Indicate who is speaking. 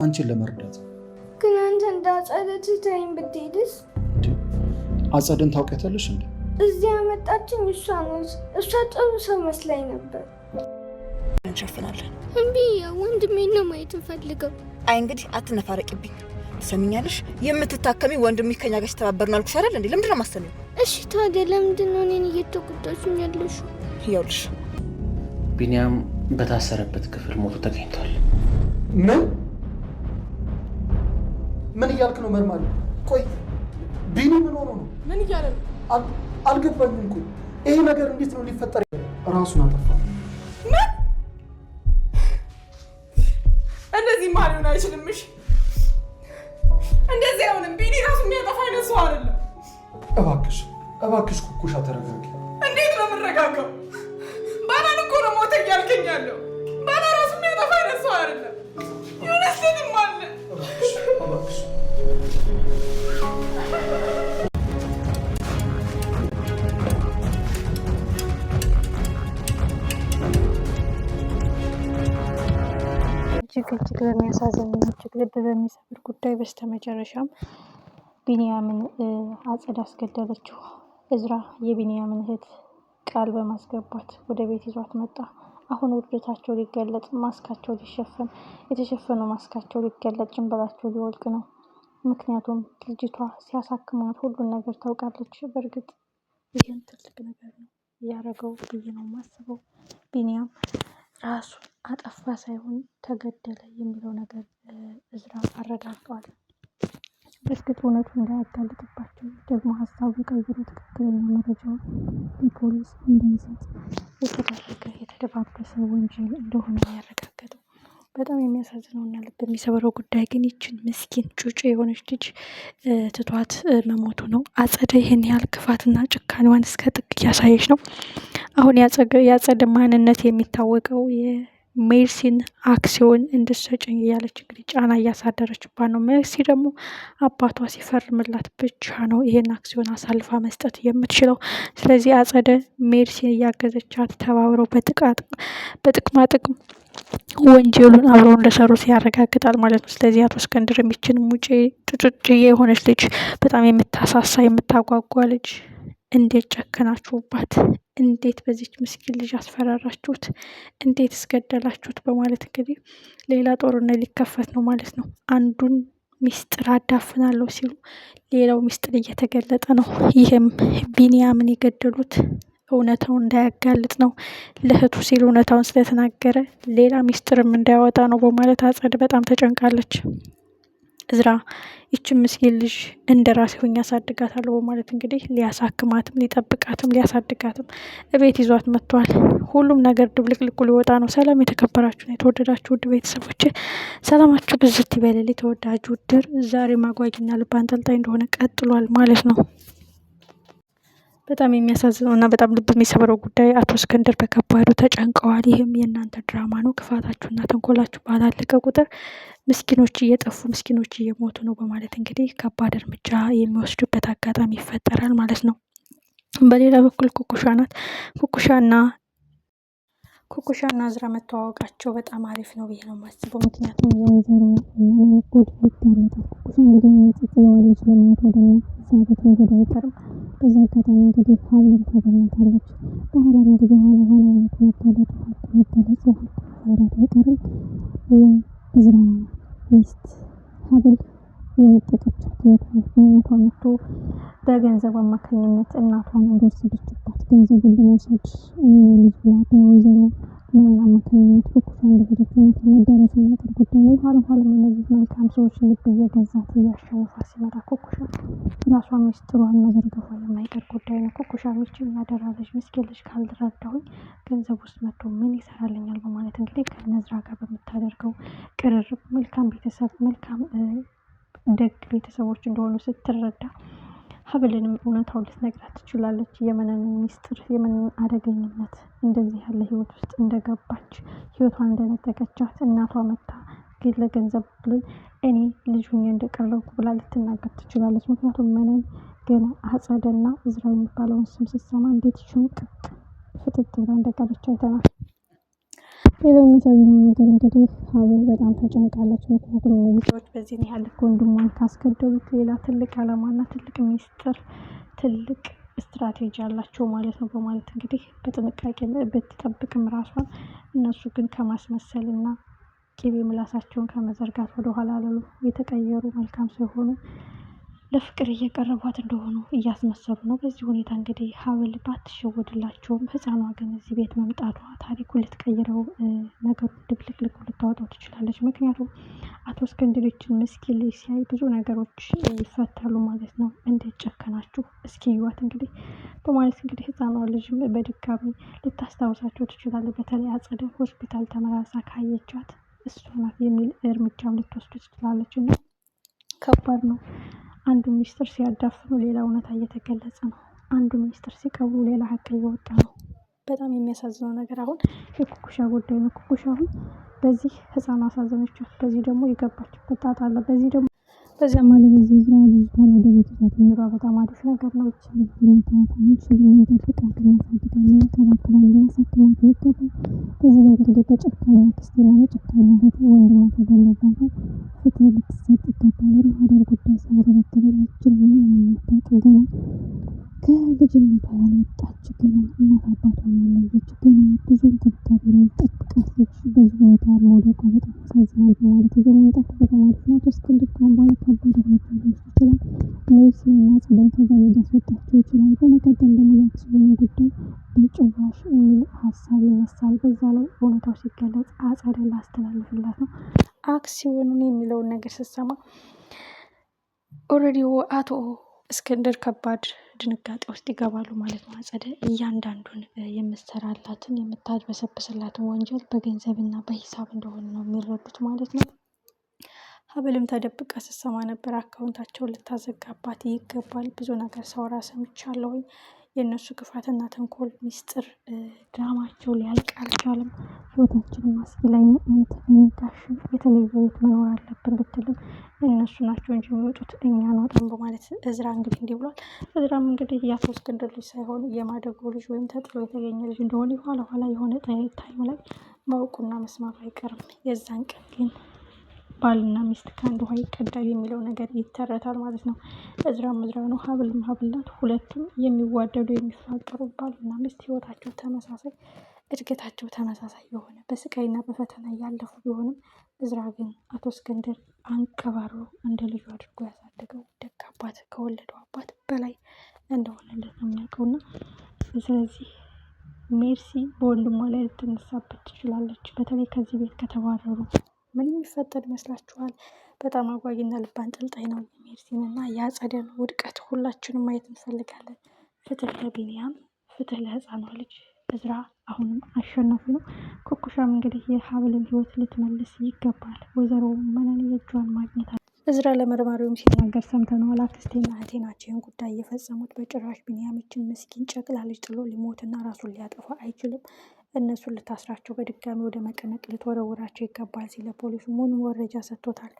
Speaker 1: አንቺን ለመርዳት።
Speaker 2: ግን አንተ እንዳጸደት ተይኝ ብትሄድስ?
Speaker 1: አጸደን ታውቂያታለሽ እንዴ?
Speaker 2: እዚህ ያመጣችኝ እሷ ነች። እሷ ጥሩ ሰው መስላኝ ነበር።
Speaker 3: እንሸፍናለን።
Speaker 2: እምቢ፣ ወንድሜን ነው ማየት እንፈልገው።
Speaker 3: አይ እንግዲህ አትነፋረቂብኝ። ትሰሚኛለሽ? የምትታከሚ ወንድሜ ከኛ ጋር ሲተባበርን አልኩሽ አይደል እንዴ? ለምንድን ነው የማሰሚው?
Speaker 2: እሺ ታዲያ ለምንድን ነው እኔን እየተቆጣችኝ ያለሽው?
Speaker 3: ይኸውልሽ
Speaker 4: ቢኒያም በታሰረበት ክፍል ሞቶ ተገኝቷል።
Speaker 1: ምን እያልክ ነው መርማሪ? ቆይ ቢኒ ምን ሆኖ ነው?
Speaker 5: ምን እያለ ነው?
Speaker 1: አልገባኝም እኮ ይሄ ነገር እንዴት ነው ሊፈጠር? ራሱን አጠፋ።
Speaker 5: ምን? እንደዚህ ማሊሆን አይችልም። እሺ እንደዚህ አይሆንም። ቢኒ ራሱ የሚያጠፋ አይነት ሰው አይደለም።
Speaker 1: እባክሽ ኩኩሻ ተረጋጊ።
Speaker 5: እንዴት ነው የምረጋጋው? ባናን እኮ ነው ሞተ እያልከኝ ያለው። ባና ራሱ የሚያጠፋ አይነት ሰው አይደለም። የሆነ ሴትም አለ።
Speaker 1: እባክሽ
Speaker 6: እጅግ በሚያሳዝንና እጅግ ልብ በሚሰብር ጉዳይ በስተመጨረሻም ቢኒያምን አጸድ አስገደለችው። እዝራ የቢኒያምን እህት ቃል በማስገባት ወደ ቤት ይዟት መጣ። አሁን ውርደታቸው ሊገለጥ፣ ማስካቸው ሊሸፈን፣ የተሸፈነው ማስካቸው ሊገለጥ፣ ጭንብላቸው ሊወልቅ ነው። ምክንያቱም ልጅቷ ሲያሳክሟት ሁሉን ነገር ታውቃለች። በእርግጥ ይህም ትልቅ ነገር ነው ያደረገው ብዬ ነው የማስበው። ቢኒያም ራሱ አጠፋ ሳይሆን ተገደለ የሚለው ነገር እዝራ አረጋግጧል። በእርግጥ እውነቱ እንዳያጋልጥባቸው ደግሞ ሀሳቡን ቀይሮ ትክክለኛ መረጃውን ለፖሊስ እንዳይሰጥ የተደረገ የተደባበሰ ወንጀል እንደሆነ ያረጋገጠው። በጣም የሚያሳዝነው እና ልብ የሚሰበረው ጉዳይ ግን ይችን ምስኪን ጩጬ የሆነች ልጅ ትቷት መሞቱ ነው። አጸደ ይህን ያህል ክፋትና ጭካኔዋን እስከ ጥግ እያሳየች ነው። አሁን ያጸደ ማንነት የሚታወቀው የሜርሲን አክሲዮን እንድትሰጭኝ እያለች እንግዲህ ጫና እያሳደረችባት ነው። ሜርሲ ደግሞ አባቷ ሲፈርምላት ብቻ ነው ይሄን አክሲዮን አሳልፋ መስጠት የምትችለው። ስለዚህ አጸደ ሜርሲን እያገዘቻት ተባብረው በጥቅማ ጥቅም ወንጀሉን አብረው እንደሰሩ ያረጋግጣል ማለት ነው። ስለዚህ አቶ እስክንድር የሚችን ሙጬ ጩጭዬ የሆነች ልጅ በጣም የምታሳሳ የምታጓጓ ልጅ እንዴት ጨከናችሁባት? እንዴት በዚች ምስኪን ልጅ አስፈራራችሁት? እንዴት እስገደላችሁት? በማለት እንግዲህ ሌላ ጦርነት ሊከፈት ነው ማለት ነው። አንዱን ሚስጥር አዳፍናለሁ ሲሉ ሌላው ሚስጥር እየተገለጠ ነው። ይህም ቢኒያምን የገደሉት እውነታውን እንዳያጋልጥ ነው። ለእህቱ ሲል እውነታውን ስለተናገረ ሌላ ሚስጥርም እንዳያወጣ ነው በማለት አጸድ በጣም ተጨንቃለች። እዝራ ይችን ምስኪን ልጅ እንደ ራሴ ሆኜ አሳድጋታለሁ በማለት እንግዲህ ሊያሳክማትም ሊጠብቃትም ሊያሳድጋትም እቤት ይዟት መጥቷል። ሁሉም ነገር ድብልቅልቁ ሊወጣ ነው። ሰላም የተከበራችሁና የተወደዳችሁ ውድ ቤተሰቦች ሰላማችሁ ብዝት ይበልልኝ። ተወዳጁ ድር ዛሬ ማጓጊና ልብ አንጠልጣይ እንደሆነ ቀጥሏል ማለት ነው። በጣም የሚያሳዝነው እና በጣም ልብ የሚሰብረው ጉዳይ አቶ እስክንድር በከባዱ ተጨንቀዋል። ይህም የእናንተ ድራማ ነው። ክፋታችሁና ተንኮላችሁ ባላለቀ ቁጥር ምስኪኖች እየጠፉ ምስኪኖች እየሞቱ ነው በማለት እንግዲህ ከባድ እርምጃ የሚወስዱበት አጋጣሚ ይፈጠራል ማለት ነው። በሌላ በኩል ኩኩሻና እዝራ መተዋወቃቸው በጣም አሪፍ ነው ብዬ ነው የማስበው። ምክንያቱም የወይዘሮ ጉድ ይጋለጣል። ኩኩሻ እንግዲህ የጽጽዋለች ለማየት ወደ እዛ ቤት መሄድ አይቀርም። በዛ አጋጣሚ እንግዲህ ሀብልን ታገኛታለች። በኋላ እንግዲህ ኋላ መገለጽ ሳይራት አይቀርም። የእዝራ ሚስት ሀብል የነጠቀቻት እናቷ መጥቶ በገንዘብ አማካኝነት እናቷን እንደወሰደችባት ገንዘቡን ለመውሰድ ልጅ ብላ በወይዘሮ ምን አማካኝነት ኩኩሻ እንደሄደች መደረስ የሚያጥር ጉዳይ ነው። ኋላ እነዚህ መልካም ሰዎች ልብ እየገዛት እያሸነፋ ሲመጣ ኩኩሻ ራሷ ሚስጥሯን መዘርገፏ የማይቀር ጉዳይ ነው። ኩኩሻ ሚስችን ያደራለች ምስኪን ልጅ ካልረዳሁኝ ገንዘብ ውስጥ መጥቶ ምን ይሰራልኛል በማለት እንግዲህ ከነዝራ ጋር በምታደርገው ቅርርብ መልካም ቤተሰብ መልካም ደግ ቤተሰቦች እንደሆኑ ስትረዳ ሀብልንም እውነታውን ልትነግራት ትችላለች። የመነንን ሚስጥር የመነንን አደገኝነት እንደዚህ ያለ ህይወት ውስጥ እንደገባች ህይወቷን እንደነጠቀቻት እናቷ መታ ግን ለገንዘብ ብለን እኔ ልጅ ሁኜ እንደቀረብኩ ብላ ልትናገር ትችላለች። ምክንያቱም መነን ገና አጸደና እዝራ የሚባለውን ስም ስትሰማ እንዴት ሽንቅቅ ፍጥጥ ብላ እንደቀረች አይተናል። ሌላው የሚያሳዝነው ነገር እንግዲህ ሀብል በጣም ተጨንቃለች። ምክንያቱም እነዚህ ሰዎች በዚህን ያህል ወንድሟን ካስገደሉት ሌላ ትልቅ ዓላማና ትልቅ ሚስጥር ትልቅ ስትራቴጂ አላቸው ማለት ነው በማለት እንግዲህ በጥንቃቄ ብትጠብቅም ራሷን እነሱ ግን ከማስመሰልና ቅቤ ምላሳቸውን ከመዘርጋት ወደኋላ አላሉ። የተቀየሩ መልካም ሳይሆኑ ለፍቅር እየቀረቧት እንደሆኑ እያስመሰሉ ነው። በዚህ ሁኔታ እንግዲህ ሀብል ባትሸወድላቸውም ህፃኗ ግን እዚህ ቤት መምጣቷ ታሪኩን ልትቀይረው ነገሩን ድብልቅልቁ ልታወጣው ትችላለች። ምክንያቱም አቶ እስክንድርችን ምስኪን ልጅ ሲያይ ብዙ ነገሮች ይፈታሉ ማለት ነው። እንዴት ጨከናችሁ እስኪ ይዋት እንግዲህ በማለት እንግዲህ ህፃኗ ልጅ በድጋሚ ልታስታውሳቸው ትችላለች። በተለይ አጸደ ሆስፒታል ተመላልሳ ካየቻት እሷ ናት የሚል እርምጃም ልትወስድ ትችላለች እና ከባድ ነው። አንዱ ሚስጥር ሲያዳፍኑ ሌላ እውነታ እየተገለጸ ነው። አንዱ ሚስጥር ሲቀብሩ ሌላ ሀቅ እየወጣ ነው። በጣም የሚያሳዝነው ነገር አሁን የኩኩሻ ጉዳይ ነው። ኩኩሻ አሁን በዚህ ህፃን አሳዘነችት፣ በዚህ ደግሞ የገባችበት ጣጣ አለ። በዚህ ደግሞ በዚያም አለ በዚህ ዝራ ልጅቷን ወደ ቤት ይዛት መሄዷ በጣም አሪፍ ነገር ነው። በዚህ ላይ እንግዲህ በጨካኝ አክስትና በጨካኝ እህት ወንድሟ ተገለባታል። ፍትህ ልትሰጥ ይገባል። የማህደር ጉዳይ ሳይረበትብ እጅግ የማታውቅ ገና ከልጅነቷ ያልወጣች ገና እናት አባቷን ያለየች ገና ብዙ እንክብካቤ የሚጠብቃት ልጅ በዚህ ሁኔታ መውደቋ በጣም ያሳዝናል በማለት ይዞ መምጣቱ በጣም አሪፍ ነው። እስክንድር ካሁን በኋላ ከባድ እርምጃ ሊወስድ ይችላል። ሜርሲን እና ጽደን ከዛ ሊያስወጣቸው ይችላል። በመቀጠል ደግሞ የአክሲዮን ጉዳይ በጭራሽ የሚል ሀሳብ ይነሳል። በዛ ላይ እውነታው ሲገለጽ አጸደን ላስተላልፍላት ነው። አክሲዮኑን የሚለውን ነገር ስትሰማ ኦልሬዲ አቶ እስክንድር ከባድ ድንጋጤ ውስጥ ይገባሉ ማለት ነው። አጸደ እያንዳንዱን የምትሰራላትን የምታድበሰብስላትን ወንጀል በገንዘብና በሂሳብ እንደሆነ ነው የሚረዱት ማለት ነው። ሀብልም ተደብቃ ስትሰማ ነበር። አካውንታቸውን ልታዘጋባት ይገባል። ብዙ ነገር ሳወራ ሰምቻለሁኝ። የእነሱ ክፋትና ተንኮል ሚስጥር ድራማቸው ሊያልቅ አልቻለም። ህይወታችንን ማስኪ ላይ አንተ ጋሽ የተለየ ቤት መኖር አለብን ብትልም እነሱ ናቸው እንጂ የሚወጡት እኛ አንወጣም በማለት እዝራ እንግዲህ እንዲህ ብሏል። እዝራም እንግዲህ የአቶ እስክንድር ልጅ ሳይሆን የማደጎ ልጅ ወይም ተጥሎ የተገኘ ልጅ እንደሆነ ኋላ የሆነ ታይም ላይ ማወቁና መስማቱ አይቀርም። የዛን ቀን ግን ባልና ሚስት ከአንድ ውሃ ይቀዳል የሚለው ነገር ይተረታል ማለት ነው። እዝራም እዝራ ነው፣ ሀብልም ሀብል ናት። ሁለቱም የሚዋደዱ የሚፋቀሩ ባልና ሚስት ህይወታቸው ተመሳሳይ፣ እድገታቸው ተመሳሳይ የሆነ በስቃይና በፈተና ያለፉ ቢሆንም እዝራ ግን አቶ እስክንድር አንቀባሮ እንደ ልጁ አድርጎ ያሳደገው ደግ አባት ከወለደው አባት በላይ እንደሆነለት ነው የሚያውቀውና ስለዚህ ሜርሲ በወንድሟ ላይ ልትነሳበት ትችላለች። በተለይ ከዚህ ቤት ከተባረሩ ምን የሚፈጠር ይመስላችኋል? በጣም አጓጊና ልብ አንጠልጣይ ነው። ሜርሲን እና የአጸደን ውድቀት ሁላችንም ማየት እንፈልጋለን። ፍትህ ለቢኒያም፣ ፍትህ ለህፃኗ ልጅ እዝራ አሁንም አሸናፊ ነው። ኩኩሻም እንግዲህ የሀብልን ህይወት ልትመልስ ይገባል። ወይዘሮ መነን የእጇን ማግኘት እዝራ ለመርማሪውም ሲናገር ሰምተነዋል። አክስቴና እህቴ ናቸው ይህን ጉዳይ እየፈጸሙት። በጭራሽ ቢኒያምችን ምስኪን ጨቅላ ልጅ ጥሎ ሊሞትና ራሱን ሊያጠፋ አይችልም። እነሱን ልታስራቸው በድጋሚ ወደ መቀመቅ ልትወረውራቸው ይገባል ሲለ ፖሊሱ ሙሉ መረጃ ሰጥቶታል።